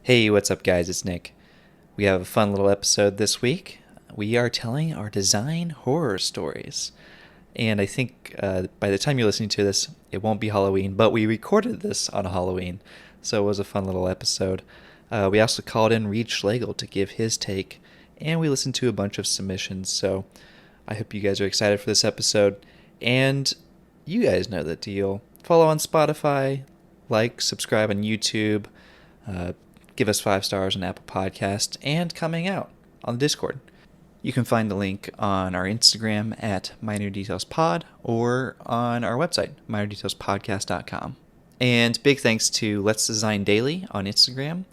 Hey, what's up, guys? It's Nick. We have a fun little episode this week. We are telling our design horror stories. And I think by the time you're listening to this, it won't be Halloween, but we recorded this on Halloween, so it was a fun little episode. We also called in Reed Schlegel to give his take, and we listened to a bunch of submissions, so I hope you guys are excited for this episode. And you guys know the deal. Follow on Spotify, like, subscribe on YouTube, uh, give us 5 stars on Apple Podcast, and coming out on the Discord. You can find the link on our Instagram at Minor Details Pod or on our website, minordetailspodcast.com. And big thanks to Let's Design Daily on Instagram.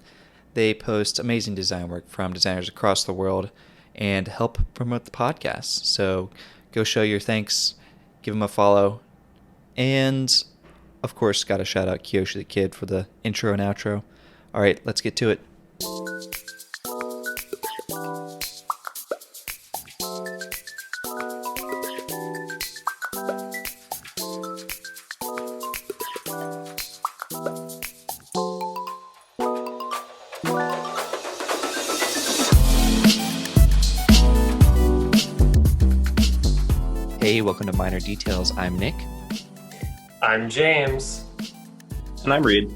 They post amazing design work from designers across the world and help promote the podcast. So go show your thanks, give them a follow. And, of course, got to shout out KYOSHY the Kid for the intro and outro. All right, let's get to it. Hey, welcome to Minor Details. I'm Nick. I'm James. And I'm Reed.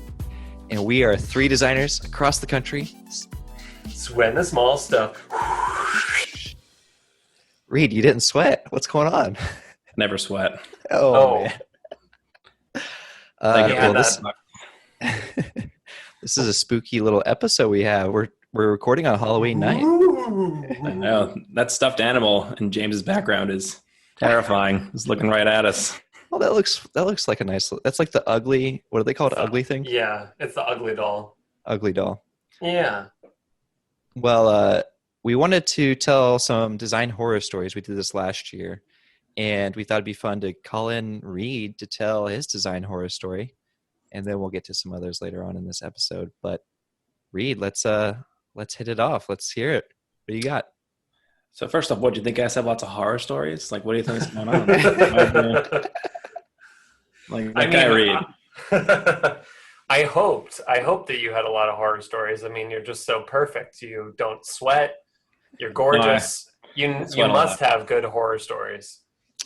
And we are 3 designers across the country. Sweating the small stuff. Reed, you didn't sweat. What's going on? Never sweat. Oh. Man. Yeah, This this is a spooky little episode we have. We're recording on Halloween night. I know. That stuffed animal in James's background is terrifying. It's looking right at us. Well, that looks like a nice. That's like the ugly. What do they call it? Ugly thing? Yeah, it's the ugly doll. Ugly doll. Yeah. Well, we wanted to tell some design horror stories. We did this last year, and we thought it'd be fun to call in Reed to tell his design horror story, and then we'll get to some others later on in this episode. But Reed, let's hit it off. Let's hear it. What do you got? So first off, what do you think? Guys have lots of horror stories? Like, what do you think is going on? Like that guy Reed. I hoped that you had a lot of horror stories. I mean, you're just so perfect. You don't sweat. You're gorgeous. You must have good horror stories.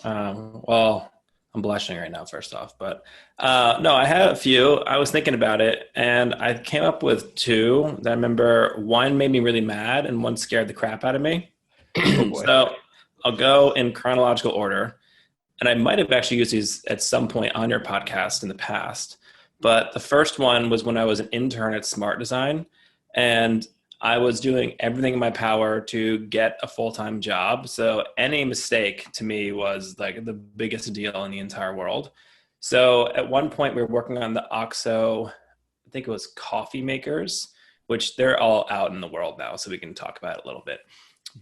Well, I'm blushing right now, first off. But no, I had a few. I was thinking about it, and I came up with 2 that I remember. One made me really mad, and one scared the crap out of me. So I'll go in chronological order. And I might have actually used these at some point on your podcast in the past. But the first one was when I was an intern at Smart Design, and I was doing everything in my power to get a full-time job. So any mistake to me was like the biggest deal in the entire world. So at one point we were working on the OXO, I think it was coffee makers, which they're all out in the world now, so we can talk about it a little bit.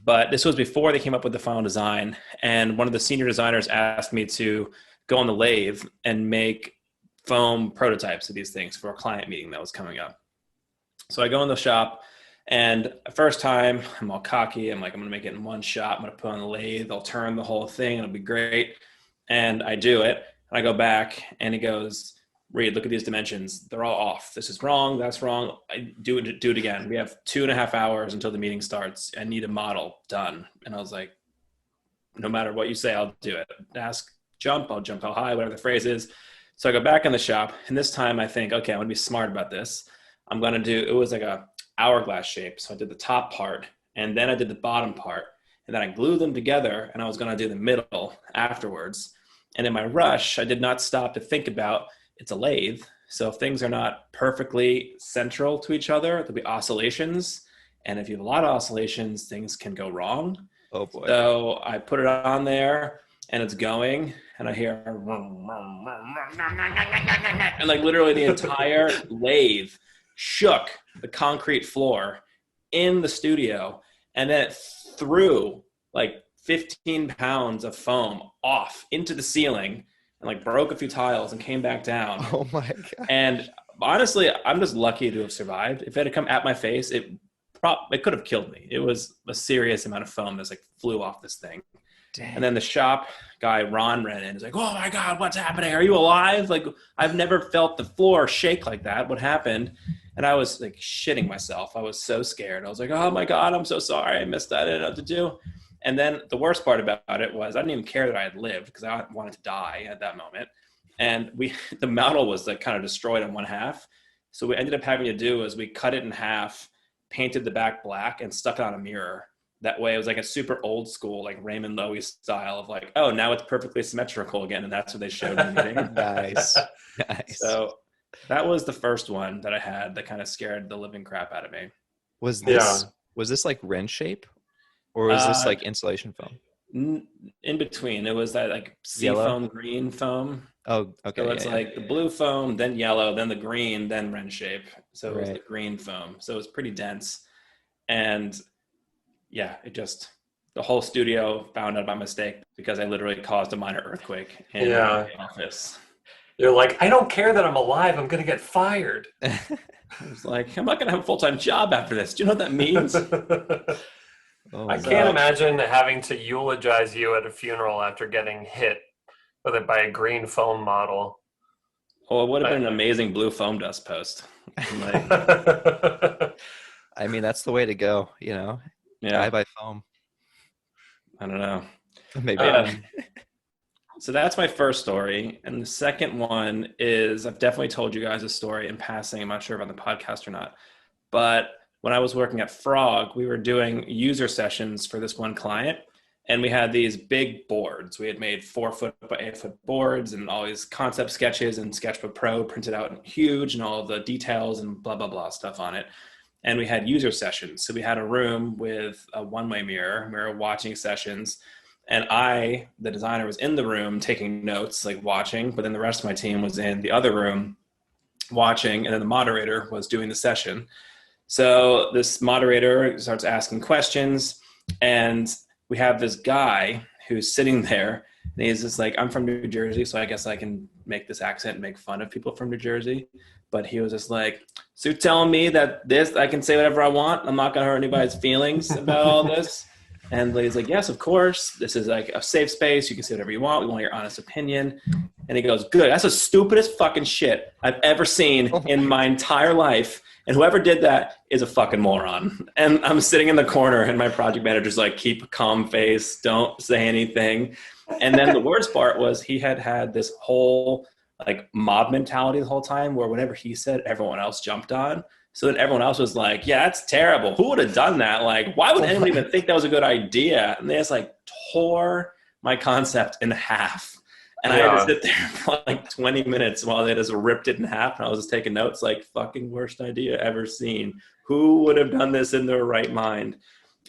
But this was before they came up with the final design. And one of the senior designers asked me to go on the lathe and make foam prototypes of these things for a client meeting that was coming up. So I go in the shop, and first time I'm all cocky. I'm like, I'm going to make it in one shot. I'm going to put on the lathe. I'll turn the whole thing. It'll be great. And I do it. And I go back, and he goes, Reed, look at these dimensions. They're all off. This is wrong. That's wrong. I do it again. We have 2.5 hours until the meeting starts. I need a model done. And I was like, no matter what you say, I'll do it. Ask, jump. I'll jump how high, whatever the phrase is. So I go back in the shop, and this time I think, okay, I'm going to be smart about this. I'm going to do, it was like a hourglass shape. So I did the top part, and then I did the bottom part, and then I glued them together, and I was going to do the middle afterwards. And in my rush, I did not stop to think about it's a lathe, so if things are not perfectly central to each other, there'll be oscillations. And if you have a lot of oscillations, things can go wrong. Oh boy. So I put it on there, and it's going, and I hear, and like literally the entire lathe shook the concrete floor in the studio, and then it threw like 15 pounds of foam off into the ceiling, and like broke a few tiles and came back down. Oh my God. And honestly, I'm just lucky to have survived. If it had come at my face, it could have killed me. It was a serious amount of foam that's like flew off this thing. Dang. And then the shop guy, Ron, ran in. He's like, oh my God, what's happening? Are you alive? Like, I've never felt the floor shake like that. What happened? And I was like shitting myself. I was so scared. I was like, oh my God, I'm so sorry. I missed that. I didn't know what to do. And then the worst part about it was I didn't even care that I had lived because I wanted to die at that moment. And the model was like kind of destroyed in one half. So what we ended up having to do was we cut it in half, painted the back black, and stuck it on a mirror. That way it was like a super old school, like Raymond Loewy style of like, oh, now it's perfectly symmetrical again. And that's what they showed in the meeting. Nice. Nice. So that was the first one that I had that kind of scared the living crap out of me. Was this like wren shape, or was this like insulation foam? In between, it was that like sea Yellow? foam, green foam. Oh, okay. So it's like the blue foam, then yellow, then the green, then wren shape. So it was Right. the green foam. So it was pretty dense. And yeah, the whole studio found out by mistake because I literally caused a minor earthquake in my office. You're like, I don't care that I'm alive. I'm going to get fired. I was like, I'm not going to have a full-time job after this. Do you know what that means? I can't imagine having to eulogize you at a funeral after getting hit by a green foam model. Oh, it would have been an amazing blue foam dust post. Like, I mean, that's the way to go, you know? Die by foam. I don't know. Maybe. So that's my first story. And the second one is, I've definitely told you guys a story in passing. I'm not sure if on the podcast or not. But when I was working at Frog, we were doing user sessions for this one client. And we had these big boards. We had made 4-foot by 8-foot boards and all these concept sketches and Sketchbook Pro printed out and huge and all the details and blah, blah, blah stuff on it. And we had user sessions. So we had a room with a one-way mirror. We were watching sessions. And I, the designer, was in the room taking notes, like watching. But then the rest of my team was in the other room watching. And then the moderator was doing the session. So this moderator starts asking questions. And we have this guy who's sitting there. And he's just like, I'm from New Jersey, so I guess I can make this accent and make fun of people from New Jersey. But he was just like, so you're telling me that I can say whatever I want? I'm not going to hurt anybody's feelings about all this? And he's like, yes, of course. This is like a safe space. You can say whatever you want. We want your honest opinion. And he goes, good. That's the stupidest fucking shit I've ever seen in my entire life. And whoever did that is a fucking moron. And I'm sitting in the corner and my project manager's like, keep a calm face. Don't say anything. And then the worst part was he had this whole like mob mentality the whole time where whenever he said, everyone else jumped on. So then everyone else was like, yeah, that's terrible. Who would have done that? Like, why would anyone even think that was a good idea? And they just like tore my concept in half. And I had to sit there for like 20 minutes while they just ripped it in half. And I was just taking notes like, fucking worst idea ever seen. Who would have done this in their right mind?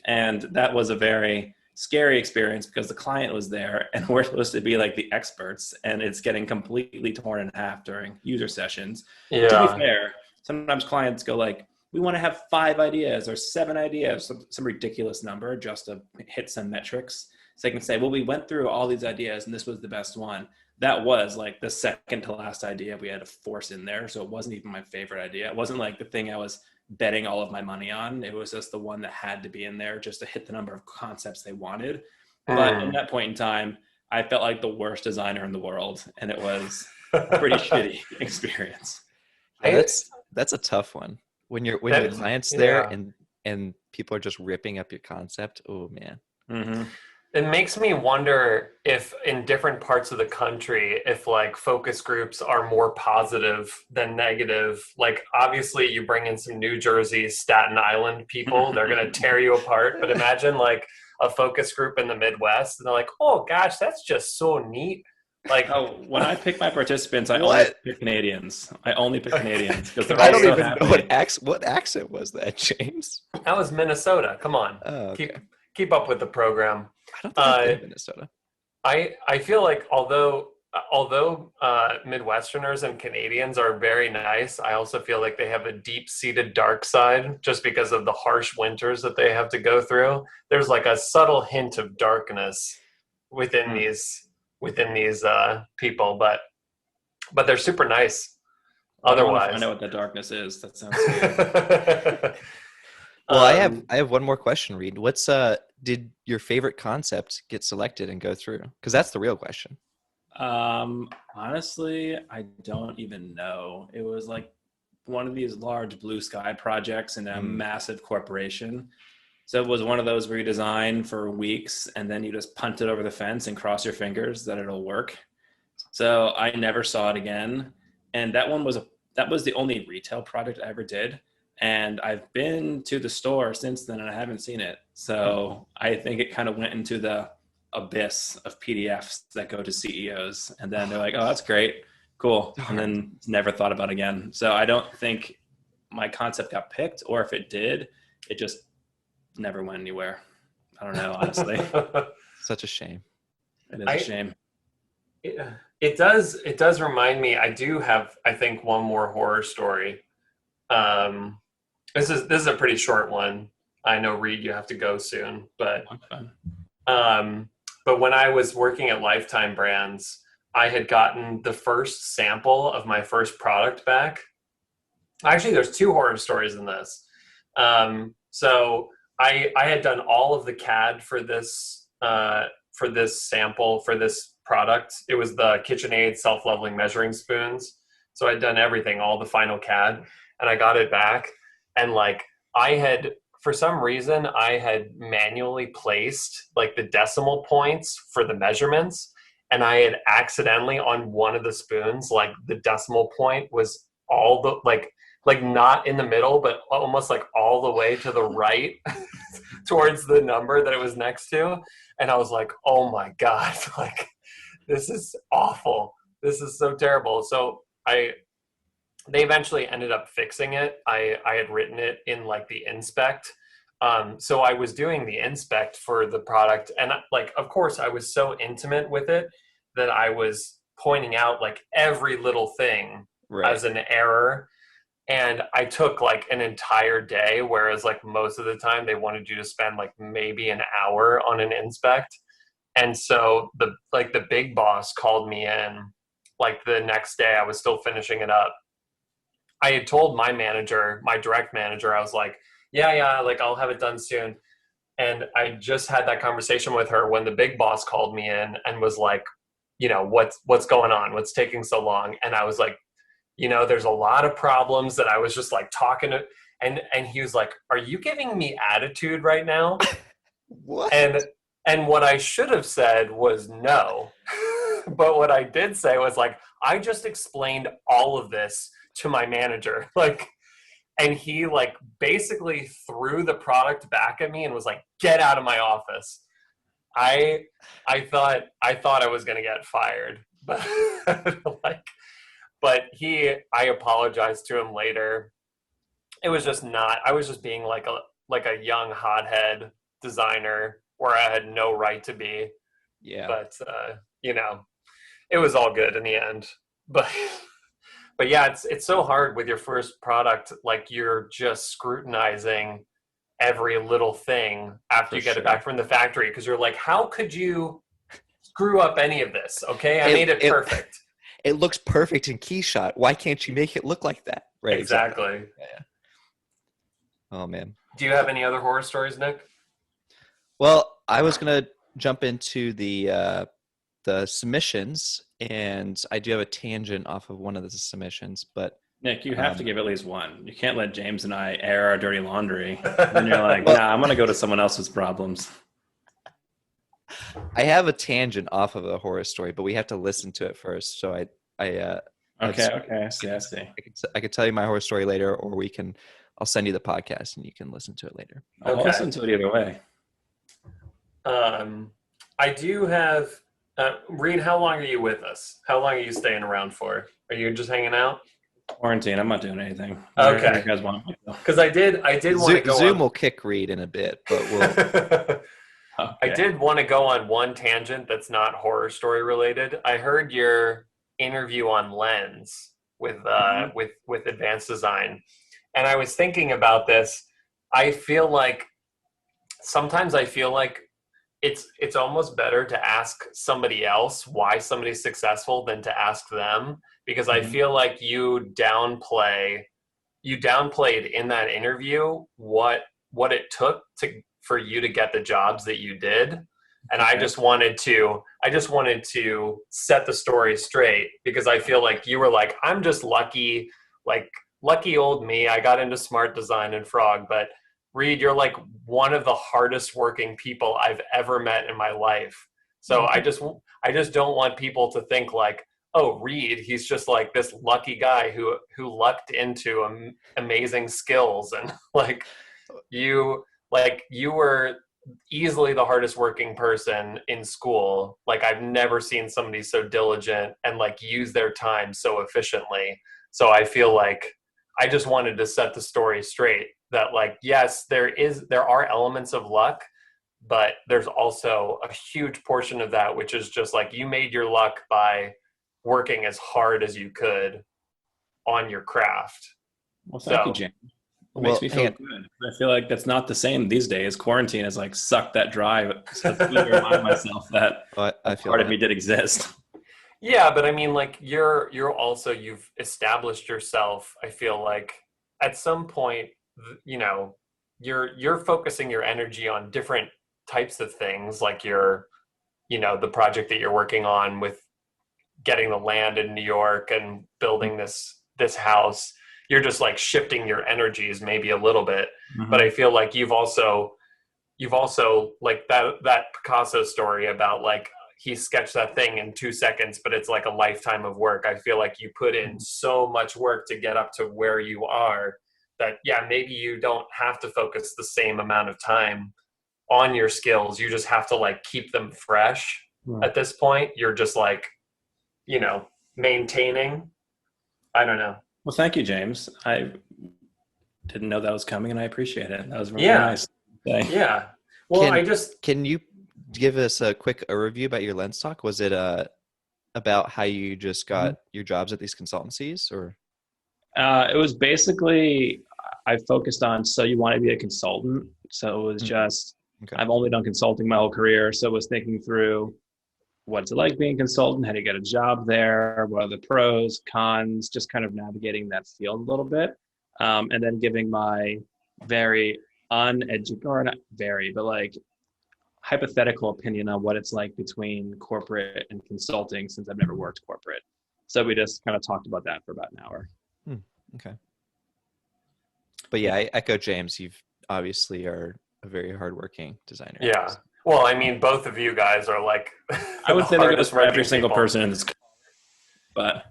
And that was a very scary experience because the client was there and we're supposed to be like the experts and it's getting completely torn in half during user sessions. Yeah. To be fair, sometimes clients go like, we want to have 5 ideas or 7 ideas, some ridiculous number just to hit some metrics. So they can say, well, we went through all these ideas and this was the best one. That was like the second to last idea we had to force in there. So it wasn't even my favorite idea. It wasn't like the thing I was betting all of my money on. It was just the one that had to be in there just to hit the number of concepts they wanted. But in that point in time, I felt like the worst designer in the world. And it was a pretty shitty experience. That's a tough one. When your client's there and people are just ripping up your concept. Oh man. Mm-hmm. It makes me wonder if in different parts of the country, if like focus groups are more positive than negative. Like obviously you bring in some New Jersey, Staten Island people, they're going to tear you apart. But imagine like a focus group in the Midwest and they're like, oh gosh, that's just so neat. Like, when I pick my participants, I only pick Canadians. I only pick Canadians because I don't even know what accent was that, James. That was Minnesota. Come on, okay. keep up with the program. I don't think I've been in Minnesota. I feel like although Midwesterners and Canadians are very nice, I also feel like they have a deep-seated dark side just because of the harsh winters that they have to go through. There's like a subtle hint of darkness within these people, but they're super nice. Otherwise, I know what that darkness is. That sounds weird. Well, I have one more question, Reed. Did your favorite concept get selected and go through? Because that's the real question. Honestly, I don't even know. It was like one of these large blue sky projects in a massive corporation. So it was one of those where you design for weeks and then you just punt it over the fence and cross your fingers that it'll work. So I never saw it again. And that was the only retail project I ever did. And I've been to the store since then and I haven't seen it. So I think it kind of went into the abyss of PDFs that go to CEOs. And then they're like, oh, that's great. Cool. And then never thought about it again. So I don't think my concept got picked, or if it did, it just never went anywhere. I don't know, honestly. Such a shame. It is a shame. It does remind me, I do have, I think, one more horror story. This is a pretty short one. I know, Reed, you have to go soon, but when I was working at Lifetime Brands, I had gotten the first sample of my first product back. Actually, there's two horror stories in this. So I had done all of the CAD for this sample, for this product. It was the KitchenAid self-leveling measuring spoons. So I'd done everything, all the final CAD, and I got it back. And like for some reason, I had manually placed like the decimal points for the measurements. And I had accidentally on one of the spoons, like the decimal point was all the, like not in the middle, but almost like all the way to the right towards the number that it was next to. And I was like, oh my God, like, this is awful. This is so terrible. So they eventually ended up fixing it. I had written it in like the inspect. So I was doing the inspect for the product. And like, of course I was so intimate with it that I was pointing out like every little thing as an error. And I took like an entire day, whereas like most of the time they wanted you to spend like maybe an hour on an inspect. And so the big boss called me in like the next day. I was still finishing it up. I had told my manager, my direct manager, I was like, yeah, like I'll have it done soon. And I just had that conversation with her when the big boss called me in and was like, you know, what's going on? What's taking so long? And I was like, you know, there's a lot of problems that I was just like talking to, and he was like, are you giving me attitude right now? What? And what I should have said was no. But what I did say was like, I just explained all of this to my manager. Like, and he like basically threw the product back at me and was like, get out of my office. I thought I was going to get fired, but I apologized to him later. It was just not, I was just being like a young hothead designer where I had no right to be. Yeah. But, you know, it was all good in the end. But yeah, it's so hard with your first product. Like you're just scrutinizing every little thing after you get it back from the factory. Because you're like, how could you screw up any of this? Okay, I made it perfect. It looks perfect in KeyShot. Why can't you make it look like that? Right. Exactly. Yeah. Oh man. Do you have any other horror stories, Nick? Well, I was gonna jump into the submissions, and I do have a tangent off of one of the submissions, but Nick, you have to give at least one. You can't let James and I air our dirty laundry. And you're like, nah, I'm going to go to someone else's problems. I have a tangent off of a horror story, but we have to listen to it first. So Okay. I see. I could tell you my horror story later, or I'll send you the podcast and you can listen to it later. I'll listen to it either way. I do have, Reed, how long are you with us? How long are you staying around for? Are you just hanging out? Quarantine. I'm not doing anything. Okay. You guys want me to? Because I did want to go Zoom will kick Reed in a bit, but we'll. Okay. I did want to go on one tangent that's not horror story related. I heard your interview on Lens with Advanced Design, and I was thinking about this. Sometimes I feel like it's almost better to ask somebody else why somebody's successful than to ask them, because I feel like you downplayed in that interview what it took for you to get the jobs that you did. And I just wanted to set the story straight, because I feel like you were like, I'm just lucky. Like lucky old me. I got into smart design and Frog, but Reed, you're like one of the hardest working people I've ever met in my life. So I just don't want people to think like, oh, Reed, he's just like this lucky guy who lucked into amazing skills, and you you were easily the hardest working person in school. Like I've never seen somebody so diligent and like use their time so efficiently. So I feel like I just wanted to set the story straight that like yes, there are elements of luck, but there's also a huge portion of that which is just like you made your luck by working as hard as you could on your craft. Well, thank you, So James. It Well, makes me feel good. I feel like that's not the same these days. Quarantine has like sucked that drive. So it's good to remind myself that I feel part of that. me did exist. yeah, but I mean like you're also you've established yourself. I feel like at some point, you know, you're focusing your energy on different types of things like your, you know, the project that you're working on with getting the land in New York and building this house. You're just like shifting your energies maybe a little bit. But I Mhm. feel like you've also like that Picasso story about like he sketched that thing in 2 seconds, but it's like a lifetime of work. I feel like you put in so much work to get up to where you are that yeah, maybe you don't have to focus the same amount of time on your skills. You just have to like keep them fresh. Mhm. At this point, you're just like, you know, maintaining. I don't know. Well, thank you, James. I didn't know that was coming, and I appreciate it. That was very Yeah, nice. Thank- yeah. Well, Can I just can you give us a quick overview about your lens talk? Was it about how you just Mhm. got your jobs at these consultancies, or? It was basically I focused on so you want to be a consultant. So it was Mm, just okay. I've only done consulting my whole career, so it was thinking through what's it like being a consultant, how do you get a job there, what are the pros, cons, just kind of navigating that field a little bit, and then giving my very uneducated, or not very, but like hypothetical opinion on what it's like between corporate and consulting since I've never worked corporate. So we just kind of talked about that for about an hour. Hmm, okay. But yeah, I echo James. You've obviously are a very hardworking designer. yeah. Well, I mean, both of you guys are like I the would say that goes hardest for every working single people. person in this, but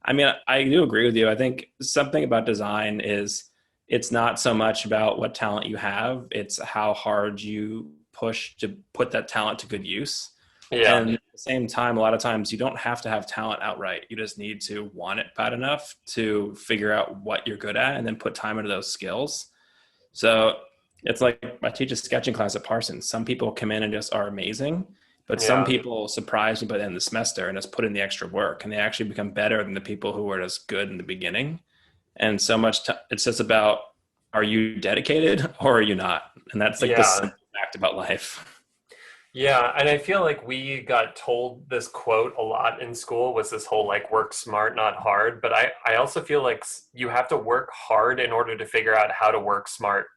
I mean, I do agree with you. I think something about design is it's not so much about what talent you have, it's how hard you push to put that talent to good use. Yeah. And at the same time, a lot of times you don't have to have talent outright. You just need to want it bad enough to figure out what you're good at and then put time into those skills. So it's like I teach a sketching class at Parsons. Some people come in and just are amazing, but some Yeah. people surprise me by the end of the semester and just put in the extra work and they actually become better than the people who were just good in the beginning. And so much, it's just about are you dedicated or are you not? And that's like the Yeah. simple fact about life. Yeah, and I feel like we got told this quote a lot in school was this whole like work smart, not hard. But I also feel like you have to work hard in order to figure out how to work smart.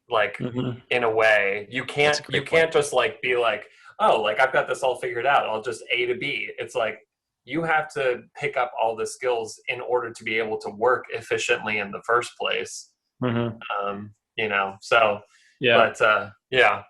Like Mm-hmm. in a way, you That's can't a you great point. can't just like be like, oh, like I've got this all figured out. I'll just A to B. It's like you have to pick up all the skills in order to be able to work efficiently in the first place. Mm-hmm. You know, so Yeah. but yeah,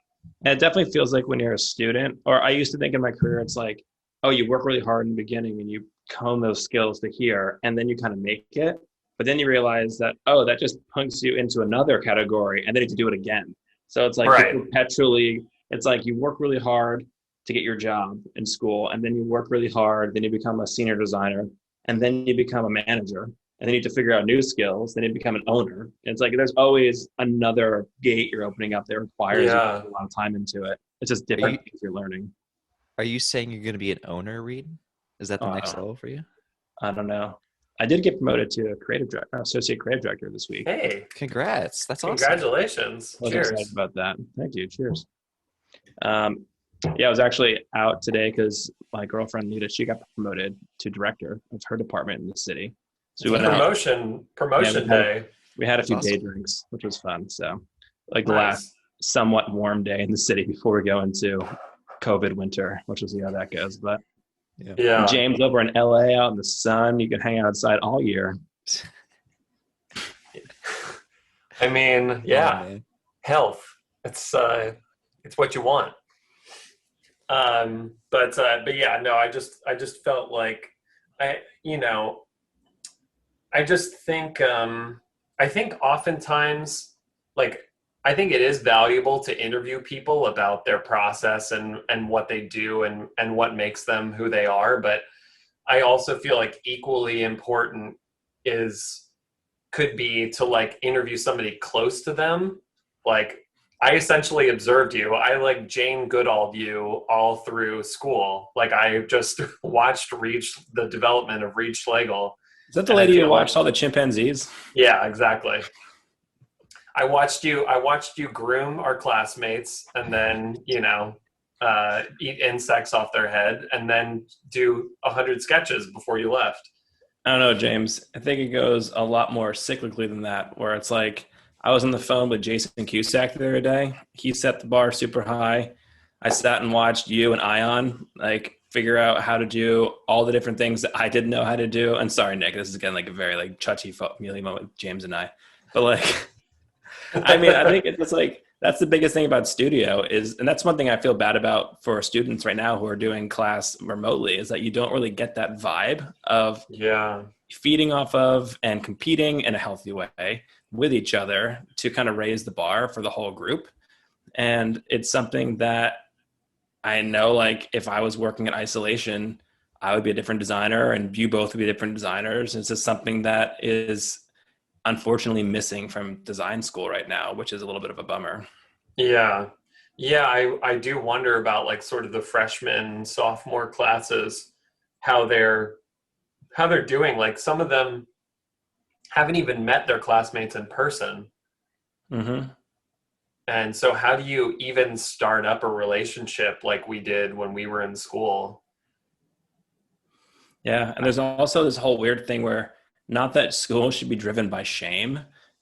And it definitely feels like when you're a student, or I used to think in my career, it's like, oh, you work really hard in the beginning and you hone those skills to here, and then you kind of make it. But then you realize that, oh, that just punks you into another category and then you have to do it again. So it's like you're right. perpetually, it's like you work really hard to get your job in school, and then you work really hard, then you become a senior designer, and then you become a manager, and then you have to figure out new skills, then you become an owner. And it's like there's always another gate you're opening up that requires you to Yeah. put a lot of time into it. It's just Are you different things you're learning. are you saying you're going to be an owner, Reed? Is that the Oh, next level for you? I don't know. I did get promoted to a creative director, associate creative director this week. Hey, Congrats. That's awesome. congratulations. I was excited Cheers. about that. Thank you. Cheers. Um, yeah, I was actually out today because my girlfriend Lita, she got promoted to director of her department in the city. So It's we went out. Yeah, promotion day. we had a That's few day awesome. drinks, which was fun. So, like the last Nice. somewhat warm day in the city before we go into COVID winter, which we'll see how that goes. But Yeah. Yeah. James over in LA out in the sun, you can hang outside all year. I mean, Oh yeah, man. health. It's what you want. But yeah, no, I just felt like I, you know, I just think I think oftentimes like I think it is valuable to interview people about their process and what they do and what makes them who they are, but I also feel like equally important is could be to like interview somebody close to them. Like I essentially observed you. I like Jane Goodall'd you all through school. Like I just watched Reach the development of Reach Schlegel, Is that the and I lady who feel like watched all the chimpanzees? yeah, exactly. I watched you groom our classmates, and then eat insects off their head, and then do 100 sketches before you left. I don't know, James. I think it goes a lot more cyclically than that, where it's like I was on the phone with Jason Cusack the other day. He set the bar super high. I sat and watched you and Ion like figure out how to do all the different things that I didn't know how to do. And sorry, Nick, this is again like a very like touchy feely moment with James and I. But like I mean, I think it's just like that's the biggest thing about studio is, and that's one thing I feel bad about for students right now who are doing class remotely is that you don't really get that vibe of Yeah, feeding off of and competing in a healthy way with each other to kind of raise the bar for the whole group. And it's something that I know, like, if I was working in isolation, I would be a different designer and you both would be different designers. It's just something that is unfortunately missing from design school right now, which is a little bit of a bummer. yeah, yeah. I do wonder about like sort of the freshman sophomore classes, how they're doing. Like some of them haven't even met their classmates in person. Mm-hmm. And so how do you even start up a relationship like we did when we were in school? Yeah. And there's also this whole weird thing where not that school should be driven by shame,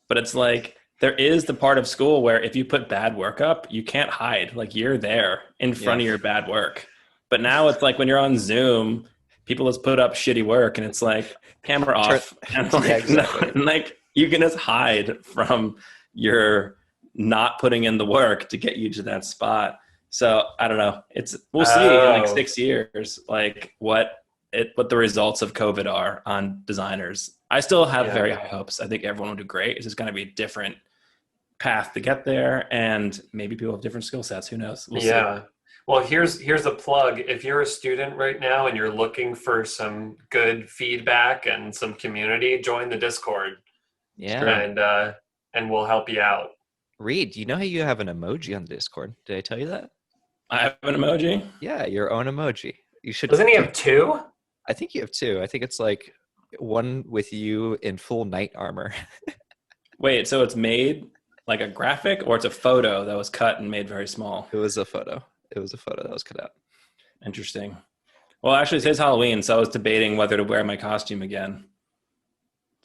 but it's like there is the part of school where if you put bad work up, you can't hide. Like you're there in Yeah. front of your bad work. But now it's like when you're on Zoom, people just put up shitty work and it's like camera Turn. off. And Yeah, like, no, exactly. like you can just hide from your not putting in the work to get you to that spot. So I don't know. It's we'll see in like Oh, 6 years, like what the results of COVID are on designers. I still have very yeah. high hopes. I think everyone will do great. It's just going to be a different path to get there, and maybe people have different skill sets. Who knows? We'll see. Yeah. Well, here's a plug. If you're a student right now and you're looking for some good feedback and some community, join the Discord It's Yeah. true. and we'll help you out. Reed, do you know how you have an emoji on the Discord? Did I tell you that? I have an emoji. Yeah, your own emoji. You should. Doesn't he have two? I think you have two. I think it's like one with you in full knight armor. Wait, so it's made like a graphic, or it's a photo that was cut and made very small? It was a photo. It was a photo that was cut out. Interesting. Well, actually, today's Halloween, so I was debating whether to wear my costume again.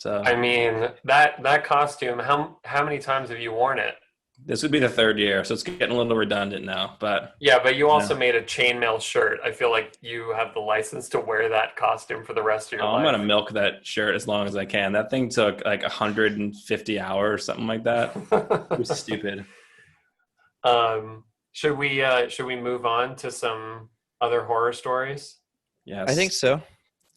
I So mean, that costume, how many times have you worn it? this would be the third year, so it's getting a little redundant now. But Yeah, but you you know, also made a chainmail shirt. I feel like you have the license to wear that costume for the rest of your oh, I'm gonna life. milk that shirt as long as I can. That thing took like 150 hours, something like that. It was stupid. Should we move on to some other horror stories? I think Yes, so.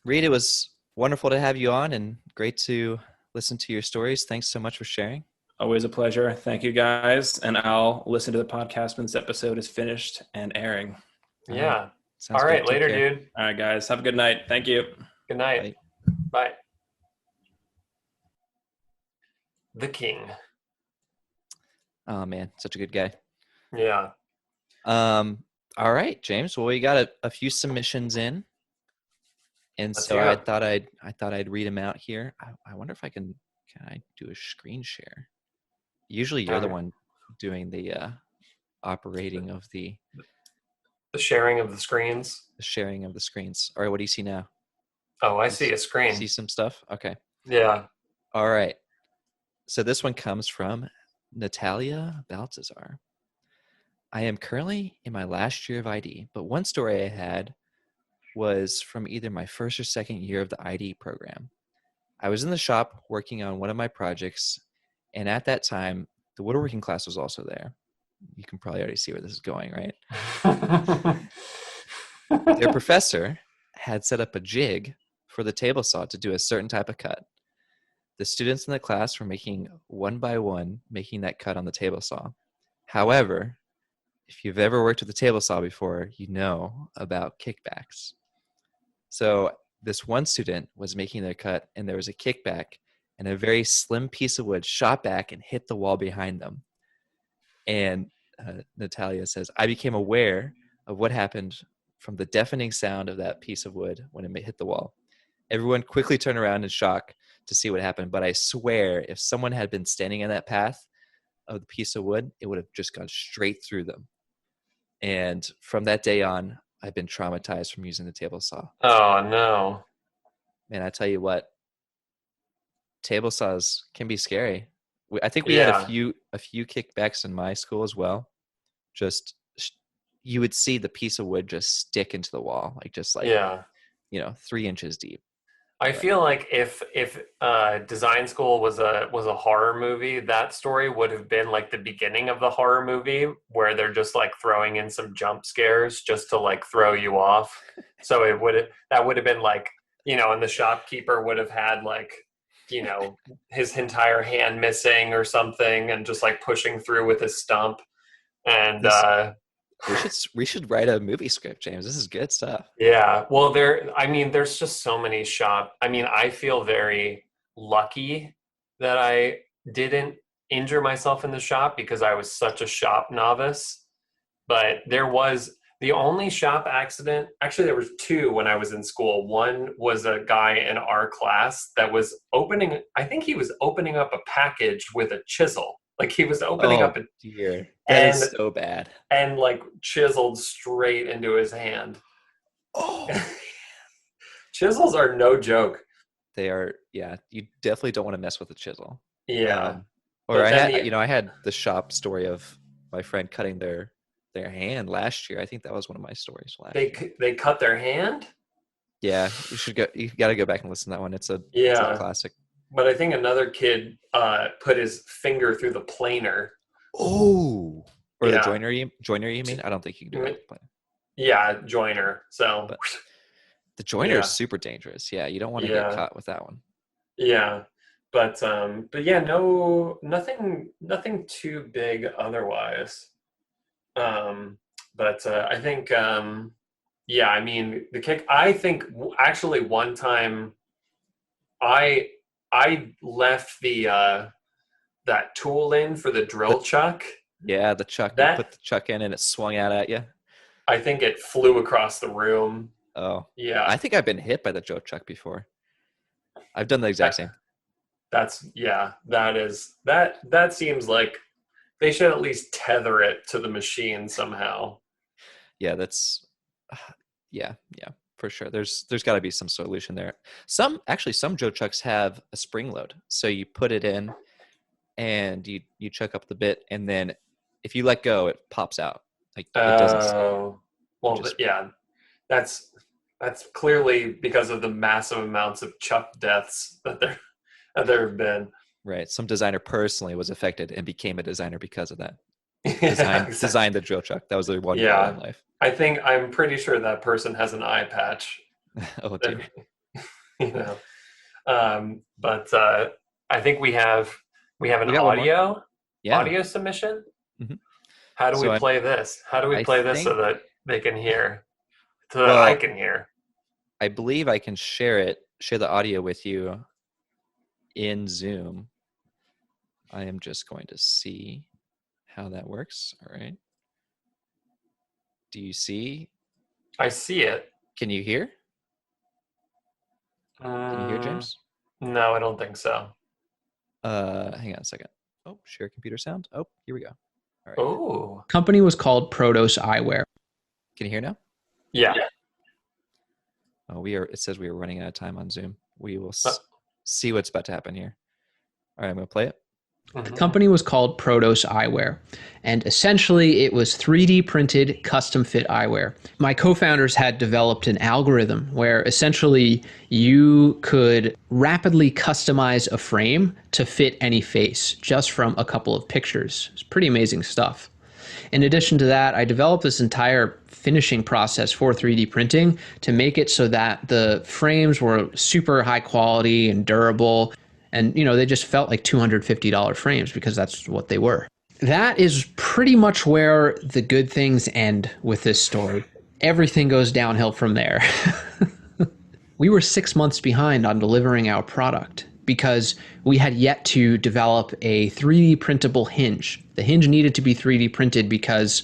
Reed, it was wonderful to have you on and great to listen to your stories. Thanks so much for sharing. always a pleasure. Thank you guys, and I'll listen to the podcast when this episode is finished and airing. All right. Yeah. Sounds All good. right, Take later, care. dude. All right, guys, have a good night. Thank you. Good night. Bye. Bye. The King. Oh man, such a good guy. Yeah. All right, James. Well, we got a few submissions in, and Let's so hear I 'em. thought I'd read them out here. I wonder if can I do a screen share? Usually you're the Um, one doing the operating of the sharing of the screens. the sharing of the screens. All right, what do you see now? Oh, I You see a see screen. some stuff? Okay. Yeah. All right. So this one comes from Natalia Baltazar. I am currently in my last year of ID, but one story I had was from either my first or second year of the ID program. I was in the shop working on one of my projects, And at that time, the woodworking class was also there. You can probably already see where this is going, right? Their professor had set up a jig for the table saw to do a certain type of cut. The students in the class were making one by one, making that cut on the table saw. However, if you've ever worked with a table saw before, you know about kickbacks. So this one student was making their cut, and there was a kickback, and a very slim piece of wood shot back and hit the wall behind them. And Natalia says, I became aware of what happened from the deafening sound of that piece of wood when it hit the wall. Everyone quickly turned around in shock to see what happened, but I swear if someone had been standing in that path of the piece of wood, it would have just gone straight through them. And from that day on, I've been traumatized from using the table saw. Oh no. Man, I tell you what, table saws can be scary. I think we had Yeah. a few kickbacks in my school as well. Just you would see the piece of wood just stick into the wall, like Yeah. 3 inches deep. I But feel like if Design School was a horror movie, that story would have been like the beginning of the horror movie, where they're just like throwing in some jump scares just to like throw you off. So that would have been like, and the shopkeeper would have had like, his entire hand missing or something, and just like pushing through with his stump. And this we should write a movie script, James. This is good stuff. yeah, well, there's just so many I feel very lucky that I didn't injure myself in the shop because I was such a shop novice. But there was the only shop accident. Actually, there was two when I was in school. One was a guy in our class that was I think he was opening up a package with a chisel. Like he was opening Oh up dear, that and is so bad. like chiseled straight into his hand. Oh, Chisels are no joke. they are. Yeah, you definitely don't want to mess with a chisel. Yeah. Or But then I had the shop story of my friend cutting their hand last year. I think that was one of my stories last year. they cut their hand? Yeah, you got to go back and listen to that one. It's a Yeah. classic. But I think another kid put his finger through the planer. Oh, or the Yeah. joiner you mean? I don't think you can do that with the planer. Yeah, joiner. So But the joiner is super dangerous. Yeah, you don't want to get Yeah. caught with that one. Yeah. But yeah, no, nothing too big otherwise. But I think yeah, I mean I think actually one time I left that tool in for the drill chuck. Yeah, the chuck. You put That the chuck in and it swung out at you. I think it flew across the room. Oh, Yeah, I think I've been hit by the drill chuck before. I've done the exact same. that seems like they should at least tether it to the machine somehow. Yeah, that's yeah, for sure. There's got to be some solution there. Some drill chucks have a spring load, so you put it in and you chuck up the bit, and then if you let go, it pops out. Like it doesn't stay. Oh, well, Just yeah, that's clearly because of the massive amounts of chuck deaths that there have been. right. Some designer personally was affected and became a designer because of that. Yeah, exactly. Designed the drill chuck. That was their one goal in Yeah, life. I'm pretty sure that person has an eye patch. Oh dear. You know, but I think we have an We got one more. Yeah. audio submission. Mhm. How do we So play this? How do we I play this so think that they can hear, so that I can hear? I believe I can share the audio with you in Zoom. I am just going to see how that works. All right. Do you see? I see it. Can you hear? Can you hear, Mm, James? no, I don't think so. Hang on a second. Oh, share computer sound. Oh, here we go. All right. Oh, Company was called Protos Eyewear. Can you hear now? yeah. Oh, it says we are running out of time on Zoom. We will see what's about to happen here. All right, I'm going to play it. The Mhm. company was called Protos Eyewear, and essentially it was 3D printed custom fit eyewear. My co-founders had developed an algorithm where essentially you could rapidly customize a frame to fit any face just from a couple of pictures. It's pretty amazing stuff. In addition to that, I developed this entire finishing process for 3D printing to make it so that the frames were super high quality and durable. And, they just felt like $250 frames because that's what they were. That is pretty much where the good things end with this story. Everything goes downhill from there. We were 6 months behind on delivering our product because we had yet to develop a 3D printable hinge. The hinge needed to be 3D printed because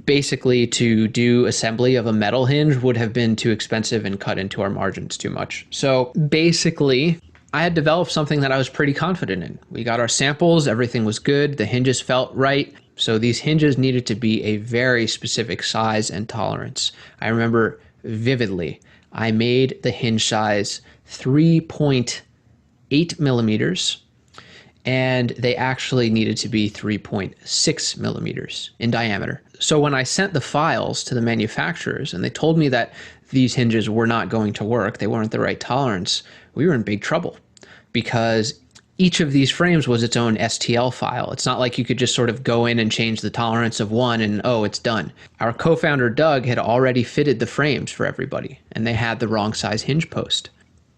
basically to do assembly of a metal hinge would have been too expensive and cut into our margins too much. So basically, I had developed something that I was pretty confident in. We got our samples, everything was good, the hinges felt right. So these hinges needed to be a very specific size and tolerance. I remember vividly, I made the hinge size 3.8 millimeters, and they actually needed to be 3.6 millimeters in diameter. So when I sent the files to the manufacturers and they told me that these hinges were not going to work, they weren't the right tolerance, we were in big trouble because each of these frames was its own STL file. It's not like you could just sort of go in and change the tolerance of one and, oh, it's done. Our co-founder, Doug, had already fitted the frames for everybody, and they had the wrong size hinge post.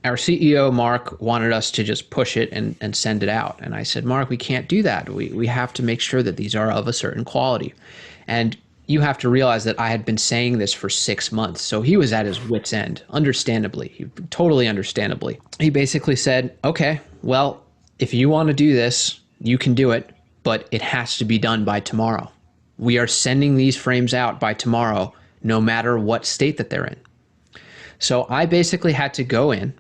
Our CEO, Mark, wanted us to just push it and send it out. And I said, Mark, we can't do that. We have to make sure that these are of a certain quality. And you have to realize that I had been saying this for 6 months. So he was at his wit's end, understandably, totally understandably. He basically said, okay, well, if you want to do this, you can do it, but it has to be done by tomorrow. We are sending these frames out by tomorrow, no matter what state that they're in. So I basically had to go in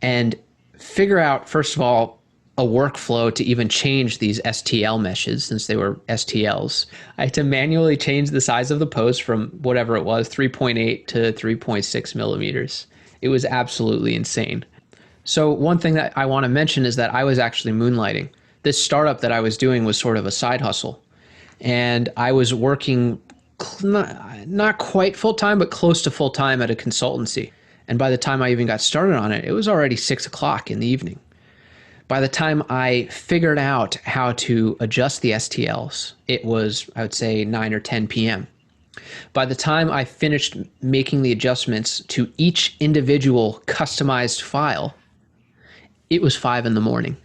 and figure out, first of all, a workflow to even change these STL meshes since they were STLs. I had to manually change the size of the post from whatever it was, 3.8 to 3.6 millimeters. It was absolutely insane. So one thing that I want to mention is that I was actually moonlighting. This startup that I was doing was sort of a side hustle. And I was working not quite full-time, but close to full-time at a consultancy. And by the time I even got started on it, it was already 6 o'clock in the evening. By the time I figured out how to adjust the STLs, it was, I would say, 9 or 10 p.m. By the time I finished making the adjustments to each individual customized file, it was 5 in the morning.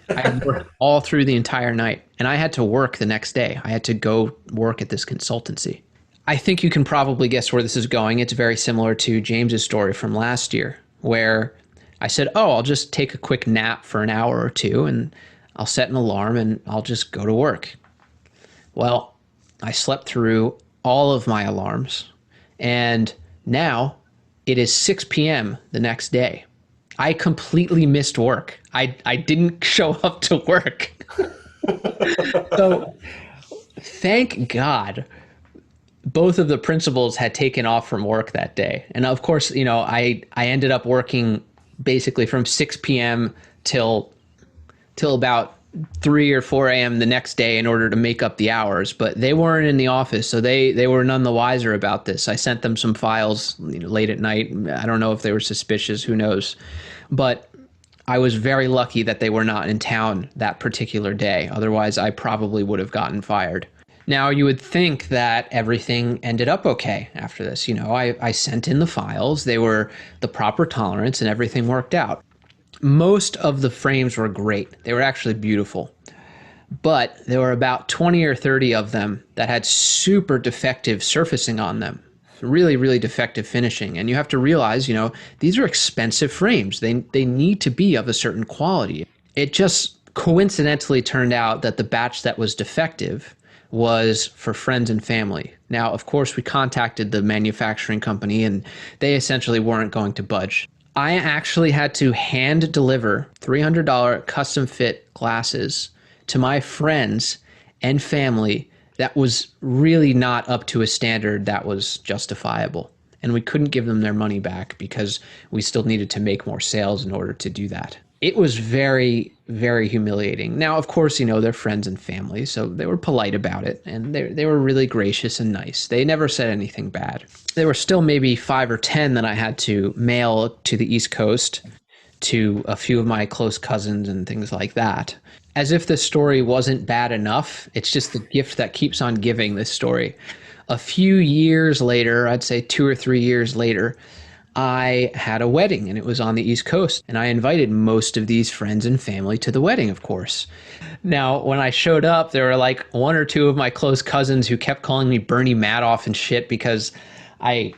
I had worked all through the entire night, and I had to work the next day. I had to go work at this consultancy. I think you can probably guess where this is going. It's very similar to James's story from last year, where I said, oh, I'll just take a quick nap for an hour or two, and I'll set an alarm, and I'll just go to work. Well, I slept through all of my alarms, and now it is 6 p.m. the next day. I completely missed work. I didn't show up to work. So thank God both of the principals had taken off from work that day. And of course, I ended up working basically from 6 p.m. till about 3 or 4 a.m. the next day in order to make up the hours, but they weren't in the office, so they were none the wiser about this. I sent them some files late at night. I don't know if they were suspicious, who knows, but I was very lucky that they were not in town that particular day. Otherwise, I probably would have gotten fired. Now, you would think that everything ended up okay after this. I sent in the files, they were the proper tolerance, and everything worked out. Most of the frames were great. They were actually beautiful. But there were about 20 or 30 of them that had super defective surfacing on them. Really, really defective finishing. And you have to realize, these are expensive frames. They need to be of a certain quality. It just coincidentally turned out that the batch that was defective was for friends and family. Now, of course, we contacted the manufacturing company and they essentially weren't going to budge. I actually had to hand deliver $300 custom fit glasses to my friends and family that was really not up to a standard that was justifiable. And we couldn't give them their money back because we still needed to make more sales in order to do that. it was very, very humiliating. Now, of course, you know, they're friends and family, so they were polite about it, and they were really gracious and nice. They never said anything bad. There were still maybe 5 or 10 that I had to mail to the East Coast to a few of my close cousins and things like that. As if this story wasn't bad enough, it's just the gift that keeps on giving, this story. A few years later, I'd say 2 or 3 years later, I had a wedding and it was on the East Coast. And I invited most of these friends and family to the wedding, of course. Now, when I showed up, there were like 1 or 2 of my close cousins who kept calling me Bernie Madoff and shit because I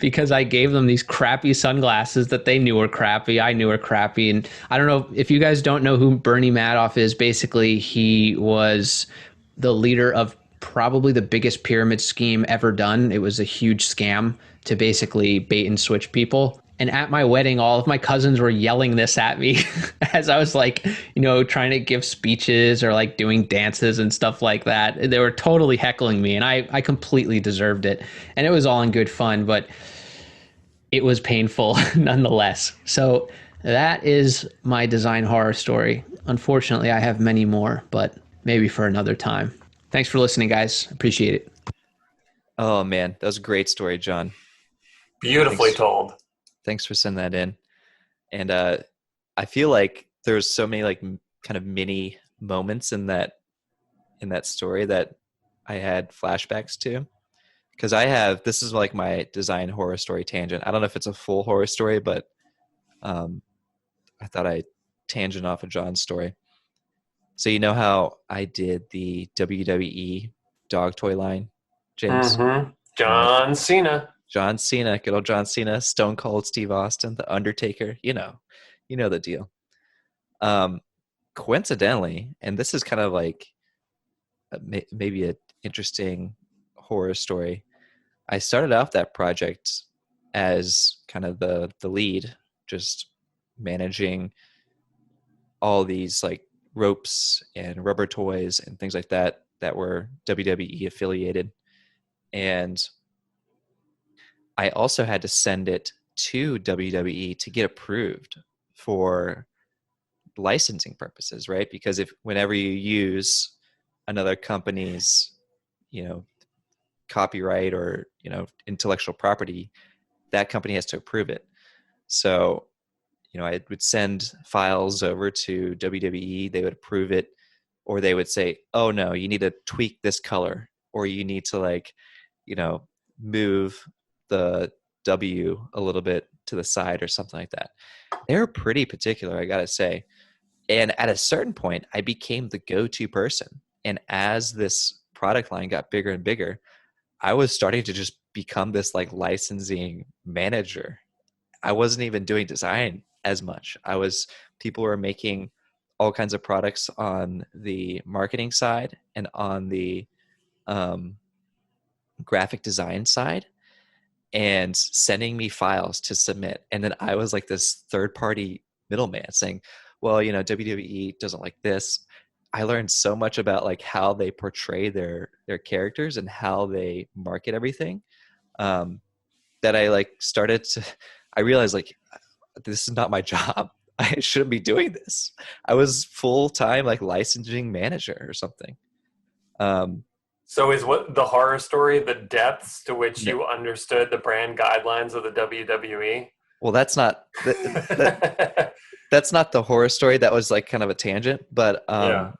because I gave them these crappy sunglasses that they knew were crappy. I knew were crappy. And I don't know if you guys don't know who Bernie Madoff is. Basically, he was the leader of probably the biggest pyramid scheme ever done. It was a huge scam to basically bait and switch people. And at my wedding, all of my cousins were yelling this at me as I was like, you know, trying to give speeches or like doing dances and stuff like that. They were totally heckling me, and I completely deserved it. And it was all in good fun, but it was painful nonetheless. So that is my design horror story. Unfortunately, I have many more, but maybe for another time. Thanks for listening, guys. Appreciate it. Oh man, that was a great story, John. Beautifully Thanks. told. Thanks for sending that in. And I feel like there's so many like kind of mini moments in that story that I had flashbacks to. Because this is like my design horror story tangent. I don't know if it's a full horror story, but I thought I tangent off of John's story. So you know how I did the WWE dog toy line, James? Mm-hmm. Uh, John Cena. John Cena, good old John Cena, Stone Cold Steve Austin, The Undertaker, you know the deal. Coincidentally, and this is kind of like maybe an interesting horror story. I started off that project as kind of the lead, just managing all these like ropes and rubber toys and things like that were WWE affiliated. And I also had to send it to WWE to get approved for licensing purposes, right? Because whenever you use another company's, you know, copyright or, you know, intellectual property, that company has to approve it. So, you know, I would send files over to WWE, they would approve it, or they would say, oh no, you need to tweak this color, or you need to like, you know, move the W a little bit to the side or something like that. They're pretty particular, I gotta say. And at a certain point, I became the go-to person. And as this product line got bigger and bigger, I was starting to just become this like licensing manager. I wasn't even doing design as much. People were making all kinds of products on the marketing side and on the um, graphic design side and sending me files to submit. And then I was like this third party middleman saying, well, you know, WWE doesn't like this. I learned so much about like how they portray their characters and how they market everything, that I like I realized like, this is not my job. I shouldn't be doing this. I was full-time like licensing manager or something. So is what the horror story the depths to which No, you understood the brand guidelines of the WWE? well, that's not that's not the horror story. That was like kind of a tangent. But Yeah.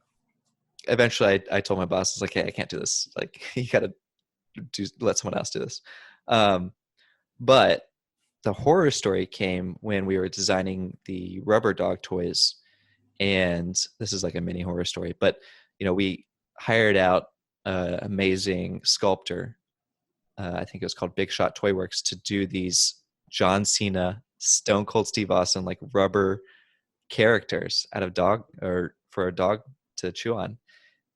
eventually, I told my boss, I was like, "Hey, I can't do this. Like, you got to let someone else do this." But the horror story came when we were designing the rubber dog toys, and this is like a mini horror story. But you know, we hired out an amazing sculptor. I think it was called Big Shot Toy Works to do these John Cena, Stone Cold Steve Austin, like rubber characters out of dog or for a dog to chew on.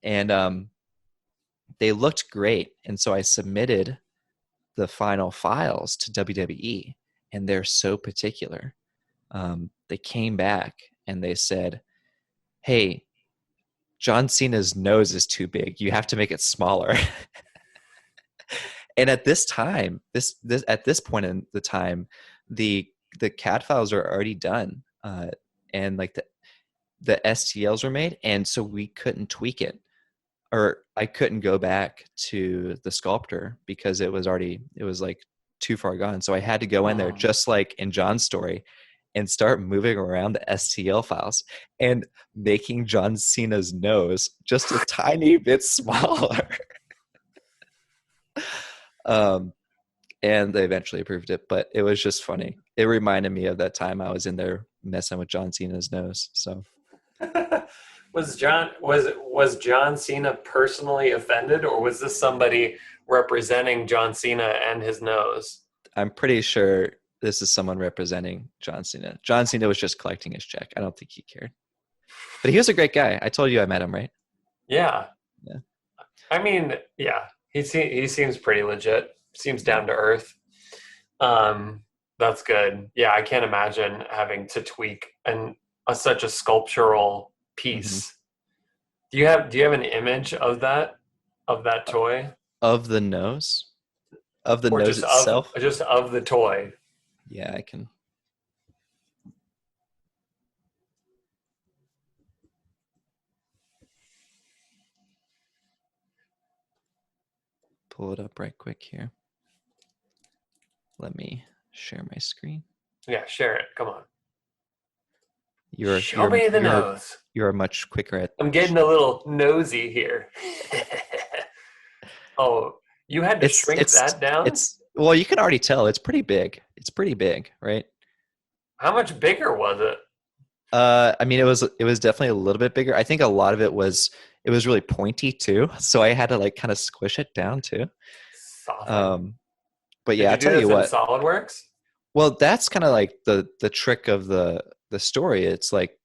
And they looked great. And so I submitted the final files to WWE, and they're so particular. They came back and they said, hey, John Cena's nose is too big. You have to make it smaller. And at this time, at this point in the time, the CAD files are already done. uh, and like the STLs were made, and so we couldn't tweak it, or I couldn't go back to the sculptor because it was like too far gone. So I had to go in there, just like in John's story, and start moving around the STL files and making John Cena's nose just a tiny bit smaller. And they eventually approved it, but it was just funny. It reminded me of that time I was in there messing with John Cena's nose. So Was John Cena personally offended, or was this somebody representing John Cena and his nose? I'm pretty sure this is someone representing John Cena. John Cena was just collecting his check. I don't think he cared. But he was a great guy. I told you I met him, right? Yeah. Yeah. I mean, yeah, he seems pretty legit. Seems down to earth. That's good. Yeah, I can't imagine having to tweak such a sculptural piece. Do you have an image of that toy, Of the nose? Of the or nose itself? just of the toy? Yeah, I can. Pull it up right quick here. Let me share my screen. Yeah, share it. Come on. Show Show me the nose. You're much quicker at. I'm getting a little nosy here. Oh, you had to shrink that down? Well, you can already tell it's pretty big. It's pretty big, right? How much bigger was it? I mean, it was definitely a little bit bigger. I think a lot of it was really pointy too, so I had to like kind of squish it down too. Soften. But yeah, I'll tell you what. SolidWorks? Well, that's kind of like the trick of the story. It's like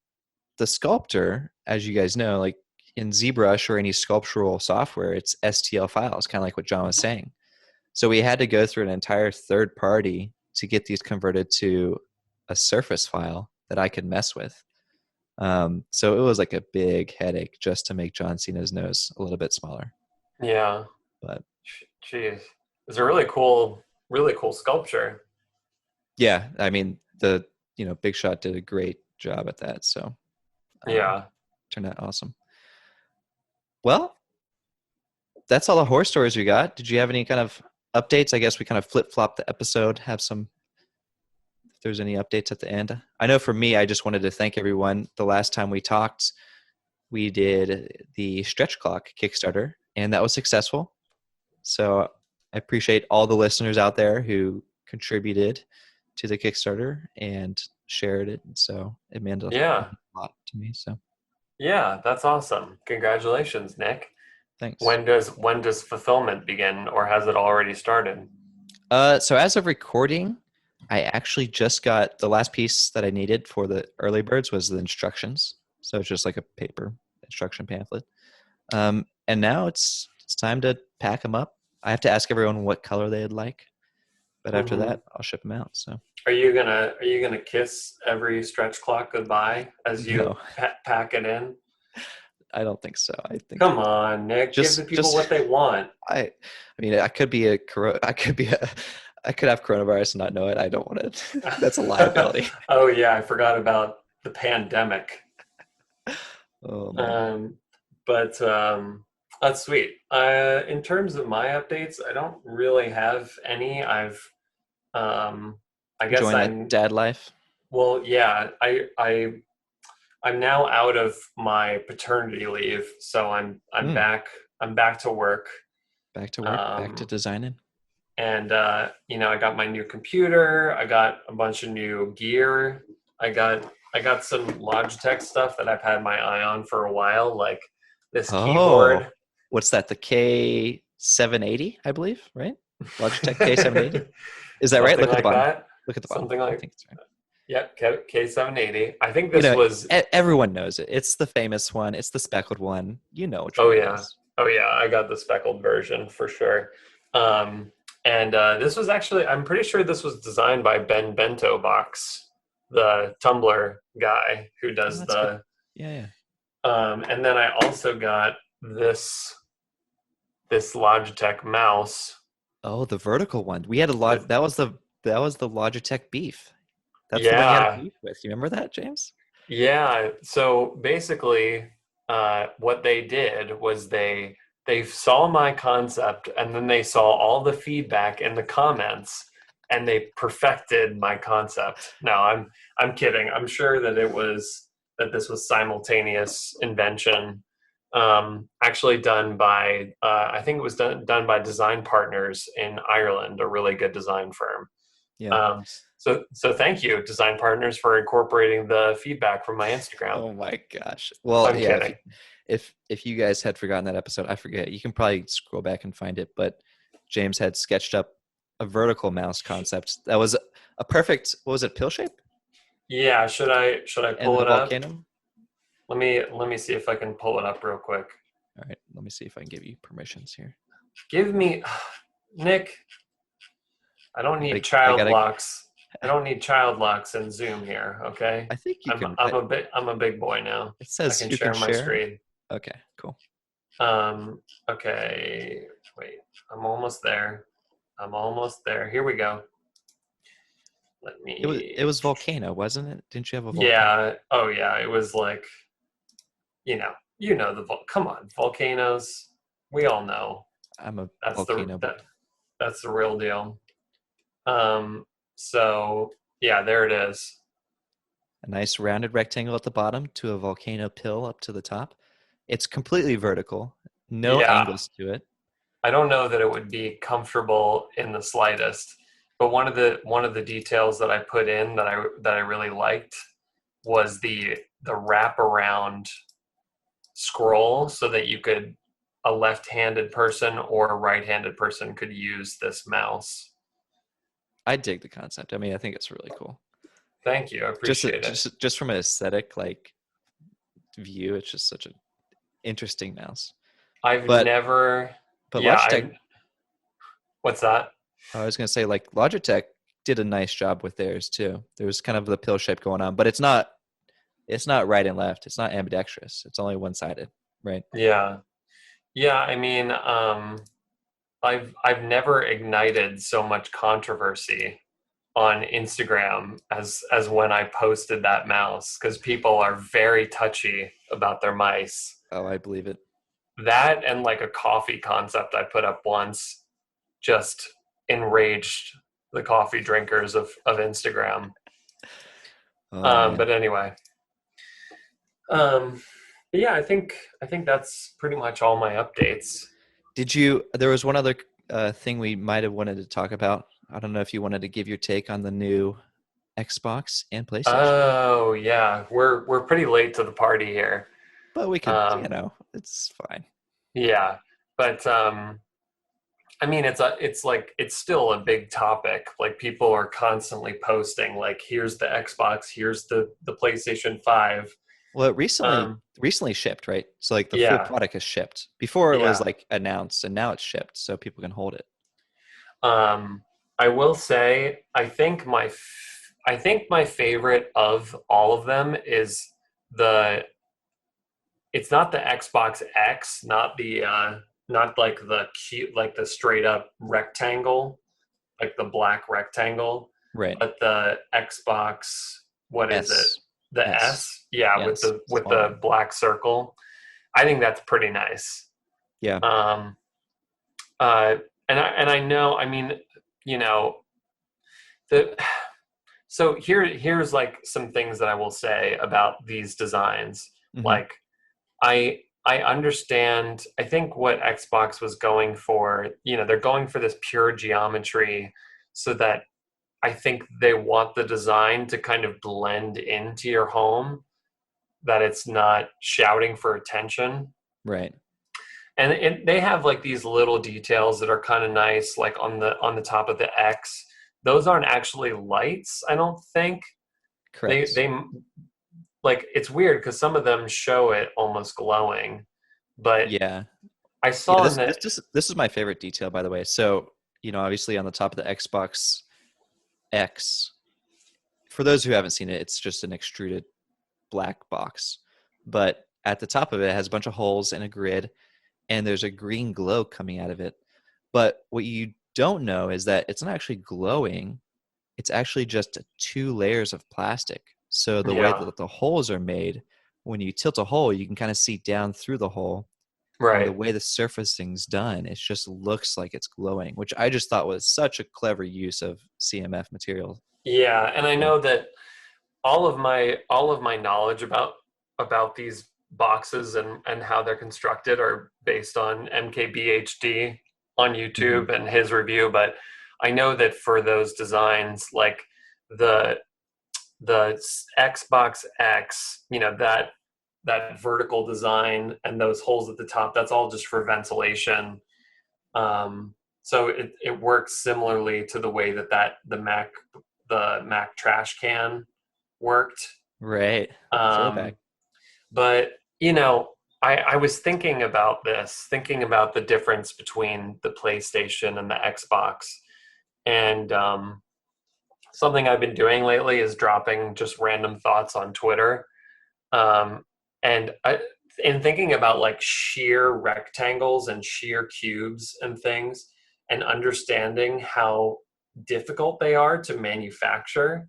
the sculptor, as you guys know, like in ZBrush or any sculptural software, it's STL files, kind of like what John was saying. So we had to go through an entire third party to get these converted to a surface file that I could mess with. So it was like a big headache just to make John Cena's nose a little bit smaller. Yeah. But geez, it's a really cool sculpture. Yeah, I mean Big Shot did a great job at that. So yeah, turned out awesome. Well, that's all the horror stories we got. Did you have any kind of updates? I guess we kind of flip-flop the episode, have some, if there's any updates at the end. I know for me, I just wanted to thank everyone. The last time we talked, we did the stretch clock Kickstarter, and that was successful. So I appreciate all the listeners out there who contributed to the Kickstarter and shared it. And so it meant a lot to me. So yeah, that's awesome. Congratulations, Nick. Thanks. When does fulfillment begin, or has it already started? So as of recording, I actually just got the last piece that I needed for the early birds was the instructions. So it's just like a paper instruction pamphlet. And now it's time to pack them up. I have to ask everyone what color they'd like, but after that, I'll ship them out. So are you gonna kiss every stretch clock goodbye as you pack it in? I don't think so. I think. Come on, Nick. Give the people what they want. I mean, I could have coronavirus and not know it. I don't want it. That's a liability. Oh yeah, I forgot about the pandemic. Oh man. But that's sweet. In terms of my updates, I don't really have any. I guess I'm dad life. Well, yeah, I'm now out of my paternity leave, so I'm back. I'm back to work. Back to work. Back to designing. And I got my new computer. I got a bunch of new gear. I got some Logitech stuff that I've had my eye on for a while, like this keyboard. What's that? The K780, I believe, right? Logitech K780. Is that right? Look at the bottom. That. Look at the bottom. Something like. I think it's right. Yep, K780. I think this was. Everyone knows it. It's the famous one. It's the speckled one. You know which one. Oh yeah, I got the speckled version for sure. And this was actually, I'm pretty sure this was designed by Ben Bento Box, the Tumblr guy who does the. Yeah. And then I also got this Logitech mouse. Oh, the vertical one. We had a lot. That was the Logitech Beef. That's the one you had a Yeah. beef with. You remember that, James? Yeah. So basically, what they did was they saw my concept and then they saw all the feedback in the comments and they perfected my concept. No, I'm kidding. I'm sure that this was simultaneous invention. Actually done by I think it was done by Design Partners in Ireland, a really good design firm. Yeah. So thank you, Design Partners, for incorporating the feedback from my Instagram. Oh my gosh. Well, I'm yeah, kidding. if you guys had forgotten that episode, I forget. You can probably scroll back and find it, but James had sketched up a vertical mouse concept that was a perfect, what was it, pill shape? Yeah, should I And pull the it up? volcano? Let me see if I can pull it up real quick. All right, let me see if I can give you permissions here. Give me Nick, I don't need I child gotta, locks. I don't need child locks in Zoom here, okay? I think you can, I'm a big boy now. it I says can you can share my share. screen. Okay, cool. Okay, wait. I'm almost there. I'm almost there. Here we go. Let It me was volcano, wasn't it? Didn't you have a volcano? Yeah. Oh yeah, it was like, come on, volcanoes. We all know I'm a that's volcano boy. that's the real deal. So yeah, there it is. A nice rounded rectangle at the bottom to a volcano pill up to the top. It's completely vertical, no Yeah. angles to it. I don't know that it would be comfortable in the slightest, but one of the details that I put in that I really liked was the wraparound scroll, so that a left-handed person or a right-handed person could use this mouse. I dig the concept. I mean, I think it's really cool. Thank you. I appreciate it. Just from an aesthetic view, it's just such an interesting mouse. I've But never, but yeah, Logitech, what's that? I was gonna say Logitech did a nice job with theirs too. There was kind of the pill shape going on, but it's not right and left. It's not ambidextrous. It's only one sided, right? Yeah. Yeah, I mean, I've never ignited so much controversy on Instagram as when I posted that mouse, because people are very touchy about their mice. Oh, I believe it. That and like a coffee concept I put up once just enraged the coffee drinkers of Instagram. Oh, man. But anyway, but yeah, I think that's pretty much all my updates. There was one other thing we might have wanted to talk about. I don't know if you wanted to give your take on the new Xbox and PlayStation. Oh yeah, we're pretty late to the party here. But we could, Um, it's fine. yeah, but I mean, it's still a big topic. Like, people are constantly posting like, here's the Xbox, here's the PlayStation 5. Well, it recently shipped, right? So the full Yeah, product is shipped. Before it was yeah. announced, and now it's shipped, so people can hold it. I will say, I think my favorite of all of them is the it's not the Xbox X, not like the cute, like the straight up rectangle, like the black rectangle, Right. but the Xbox, what is it? S. The S, yeah, with Yes. the black circle. I think that's pretty nice. Yeah. Um, uh, and I know, I mean, you know, the so here's like some things that I will say about these designs. Mhm. Like, I understand. I think what Xbox was going for, they're going for this pure geometry, so that I think they want the design to kind of blend into your home, that it's not shouting for attention. Right. And they have like these little details that are kind of nice, like on the top of the X. Those aren't actually lights, I don't think. Correct. They like, it's weird because some of them show it almost glowing, but Yeah. I saw in This is my favorite detail, by the way. So, obviously on the top of the Xbox X, for those who haven't seen it, it's just an extruded black box. But at the top of it, it has a bunch of holes and a grid, and there's a green glow coming out of it. But what you don't know is that it's not actually glowing. it's actually just 2 layers of plastic. So the way Yeah. that the holes are made, when you tilt a hole, you can kind of see down through the hole. And the Right. way the surfacing's done, it just looks like it's glowing, which I just thought was such a clever use of CMF material. Yeah, and I Yeah. know that all of my knowledge about these boxes and how they're constructed are based on MKBHD on Hmm. YouTube and his review, but I know that for those designs, like the Xbox X, that vertical design and those holes at the top, that's all just for ventilation. So it works similarly to the way that the Mac trash can worked. Right. Um, Throwback. but I was thinking about thinking about the difference between the PlayStation and the Xbox, and something I've been doing lately is dropping just random thoughts on Twitter. Um, and in thinking about like sheer rectangles and sheer cubes and things, and understanding how difficult they are to manufacture,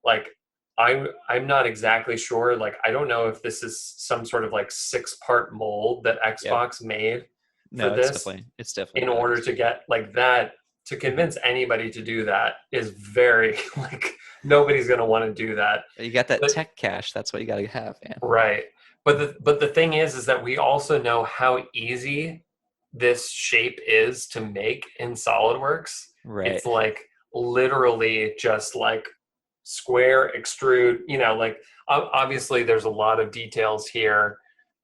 like I'm not exactly sure. Like I don't know if this is some sort of like 6-part mold that Yeah. Xbox made for No, this it's definitely in not. order to get like that. To convince anybody to do that is very like nobody's going to want to do that. You got that But tech cash. That's what you got to have, man. right. But the thing is that we also know how easy this shape is to make in SolidWorks. Right. It's like literally just like square, extrude, like obviously there's a lot of details here,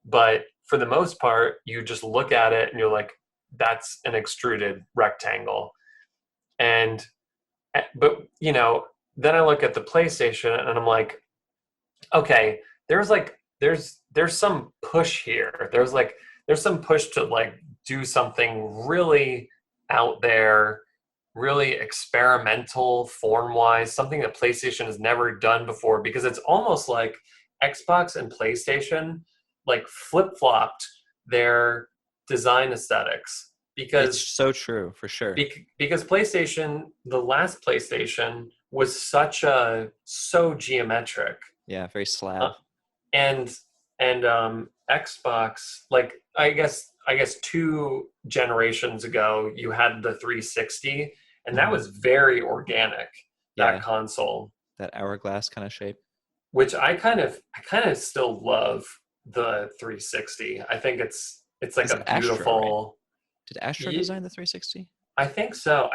but for the most part, you just look at it and you're like, that's an extruded rectangle. And but then I look at the PlayStation and I'm like, okay, there's some push here. There's some push to like do something really out there, really experimental form wise, something that PlayStation has never done before, because it's almost like Xbox and PlayStation like flip-flopped their design aesthetics, It's because so true, for sure. because PlayStation, the last PlayStation was so geometric. Yeah, very Uh, slab. and Xbox, like I guess 2 generations ago, you had the 360, and that Mhm. was very organic. That Yeah, console, that hourglass kind of shape. which I kind of still love the 360. I think it's like That's a Astro, right? beautiful. Did Astro Ye- design the 360? I think so.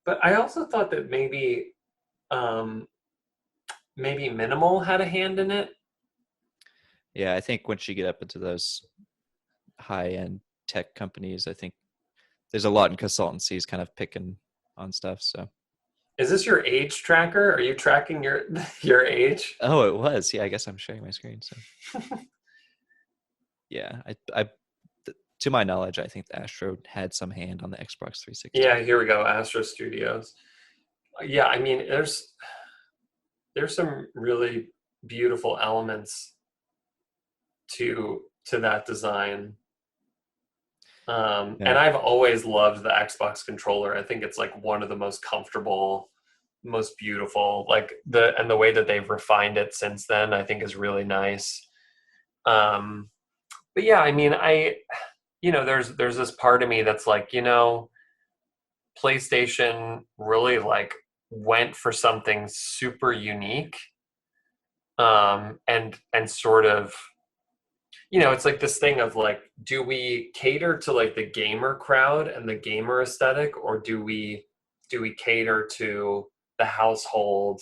But I also thought that um, maybe Minimal had a hand in it. Yeah, I think once you get up into those high-end tech companies, I think there's a lot in consultancies kind of picking on stuff. So, Is this your age tracker? Are you tracking your your age? oh, it was. Yeah, I guess I'm sharing my screen. So, yeah, to my knowledge, I think the Astro had some hand on the Xbox 360. Yeah, here we go. Astro Studios. Yeah, I mean, there's some really beautiful elements to that design. And Yeah, I've always loved the Xbox controller. I think it's like one of the most comfortable, most beautiful. Like the way that they've refined it since then, I think is really nice. Um, but yeah, I mean, there's this part of me that's like, PlayStation really like went for something super unique, and sort of, it's like this thing of like, do we cater to like the gamer crowd and the gamer aesthetic, or do we cater to the household,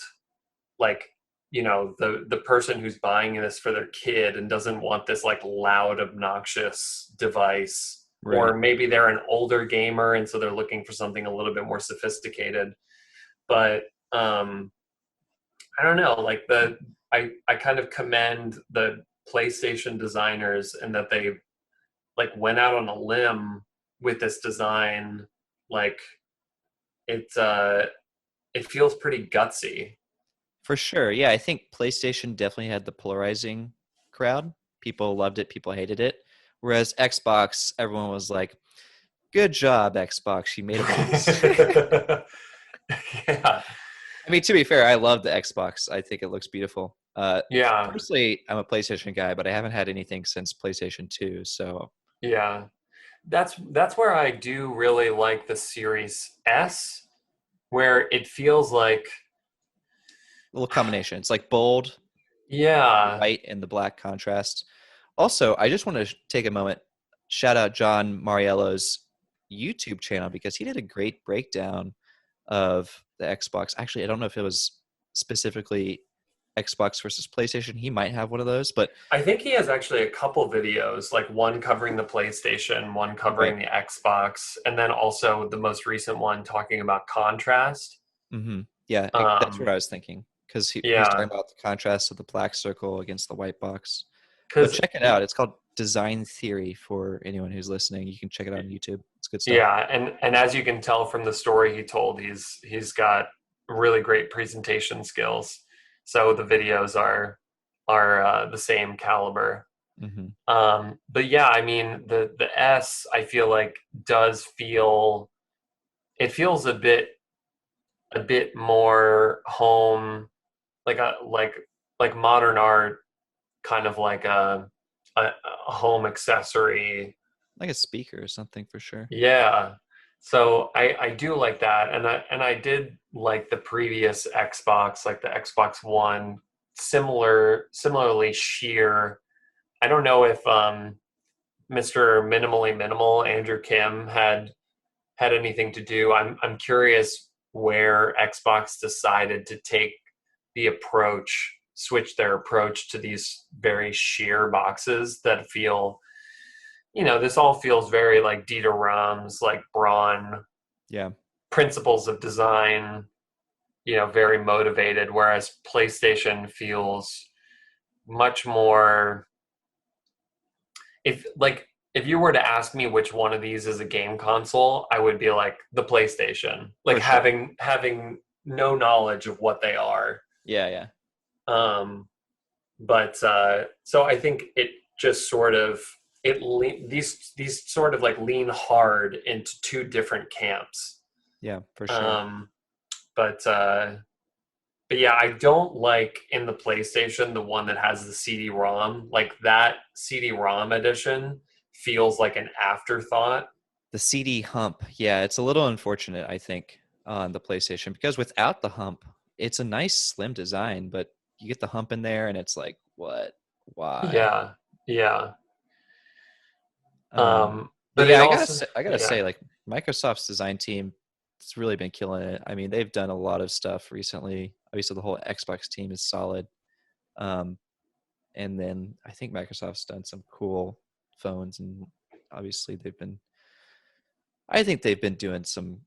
like, the person who's buying this for their kid and doesn't want this like loud, obnoxious device, right. or maybe they're an older gamer and so they're looking for something a little bit more sophisticated. But I don't know, like I kind of commend the PlayStation designers, and that they like went out on a limb with this design. Like it feels pretty gutsy. For sure. Yeah, I think PlayStation definitely had the polarizing crowd. People loved it, people hated it. Whereas Xbox, everyone was like, "Good job, Xbox. You made a box." Yeah. I mean, to be fair, I love the Xbox. I think it looks beautiful. Yeah, Personally, I'm a PlayStation guy, but I haven't had anything since PlayStation 2. So yeah. That's where I do really like the Series S, where it feels like, a little combination. It's like bold, yeah, white, and the black contrast. Also, I just want to take a moment, shout out John Mariello's YouTube channel because he did a great breakdown of the Xbox. Actually, I don't know if it was specifically Xbox versus PlayStation. He might have one of those, but I think he has actually a couple videos, like one covering the PlayStation, one right. covering the Xbox, and then also the most recent one talking about contrast. Yeah, that's what Um, I was thinking because he was yeah, talking about the contrast of the black circle against the white box. But because check it out. It's called Design Theory for anyone who's listening. You can check it out on YouTube. It's good stuff. yeah, and as you can tell from the story he told, he's got really great presentation skills. So the videos are the same caliber. Hmm. But yeah, I mean the S I feel like does feel, it feels a bit more home, like like modern art, kind of like a home accessory. Like a speaker or something for sure. Yeah. So I do like that, and I did like the previous Xbox, like the Xbox One, similarly sheer. I don't know if Mr. Minimally Minimal Andrew Kim had anything to do. I'm curious where Xbox decided to take the approach, switch their approach to these very sheer boxes that feel, this all feels very like Dieter Rams, like Braun, Yeah. principles of design, very motivated, whereas PlayStation feels much more, if you were to ask me which one of these is a game console, I would be like the PlayStation, like For sure. having no knowledge of what they are. Yeah, yeah. Um, but so I think it just sort of these sort of like lean hard into two different camps. Yeah, for sure. Um, but but yeah, I don't like in the PlayStation the one that has the CD-ROM. Like that CD-ROM edition feels like an afterthought. The CD hump. Yeah, it's a little unfortunate, I think, on the PlayStation because without the hump, it's a nice slim design, but you get the hump in there and it's like, what? Why? Yeah, yeah. Um, but But yeah, it also, I gotta yeah, say, like Microsoft's design team, it's really been killing it. I mean, they've done a lot of stuff recently. Obviously, the whole Xbox team is solid. Um, and then I think Microsoft's done some cool phones, and obviously I think they've been doing some.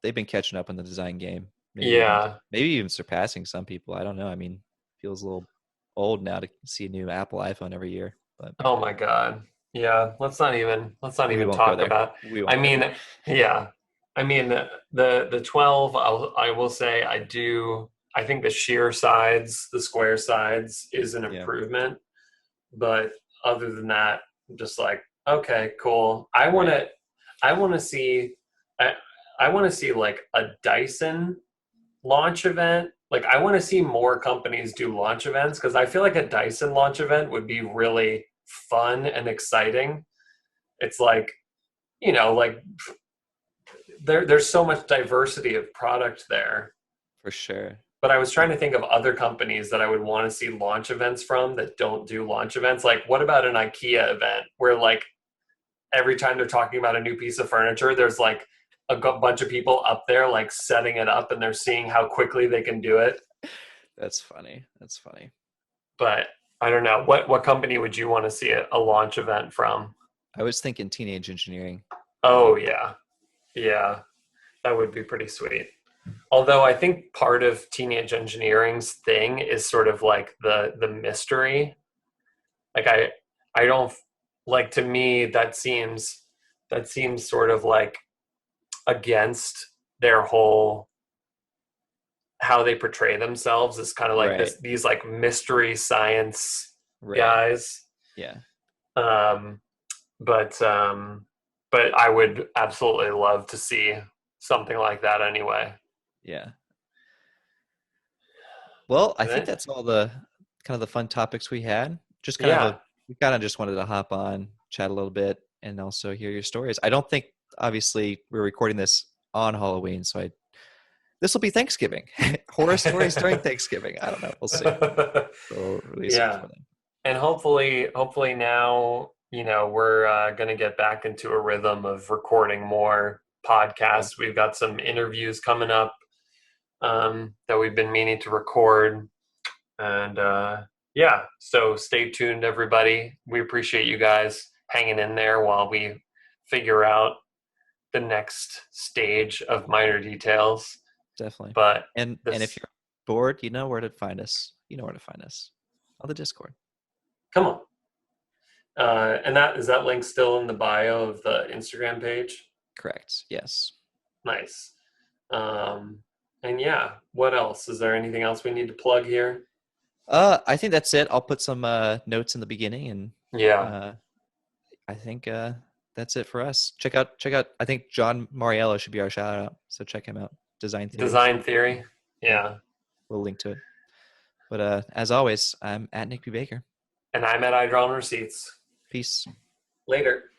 They've been catching up in the design game. yeah. Maybe even surpassing some people. I don't know. I mean, feels a little old now to see a new Apple iPhone every year, but Oh my God. Yeah, let's not we even won't go talk there. about. We I won't go mean, there. yeah. I mean the 12, I will say I think the sheer sides, the square sides is an Yeah, improvement, but other than that, I'm just like, okay, cool. right. I want to see I I want to see like a Dyson launch event. Like I want to see more companies do launch events because I feel like a Dyson launch event would be really fun and exciting. It's like, like there's so much diversity of product there. For sure. But I was trying to think of other companies that I would want to see launch events from that don't do launch events. Like what about an IKEA event where like every time they're talking about a new piece of furniture, there's like bunch of people up there like setting it up and they're seeing how quickly they can do it. That's funny. That's funny. But I don't know. What company would you want to see a launch event from? I was thinking teenage engineering. Oh yeah. Yeah. That would be pretty sweet. Although I think part of teenage engineering's thing is sort of like the mystery. Like I don't, like, to me that seems sort of like against their whole, how they portray themselves as kind of like Right. these like mystery science Right. guys. Yeah. Um, but I would absolutely love to see something like that anyway. Yeah. Well, I think Okay. that's all the kind of the fun topics we had. Just kind of Yeah. we kind of just wanted to hop on, chat a little bit, and also hear your stories. I don't think, obviously, we're recording this on Halloween, so this will be Thanksgiving. Horror stories during Thanksgiving. I don't know. We'll see. We'll release it Yeah. before then. And hopefully now, we're going to get back into a rhythm of recording more Yeah, podcasts. We've got some interviews coming up that we've been meaning to record. And yeah, so stay tuned, everybody. We appreciate you guys hanging in there while we figure out the next stage of minor details. definitely. But And if this, you're bored, you know where to find us. You know where to find us on the Discord. come on. And is that link still in the bio of the Instagram page? Correct. Yes. Nice. And yeah, what else? Is there anything else we need to plug here? I think that's it. I'll put some notes in the beginning, and Yeah. uh, I think that's it for us. Check out. I think John Mariello should be our shout out. So check him out. Design Theories. Design theory. Yeah. We'll link to it. But as always, I'm at Nick B. Baker. And I'm at iDrawn Receipts. Peace. Later.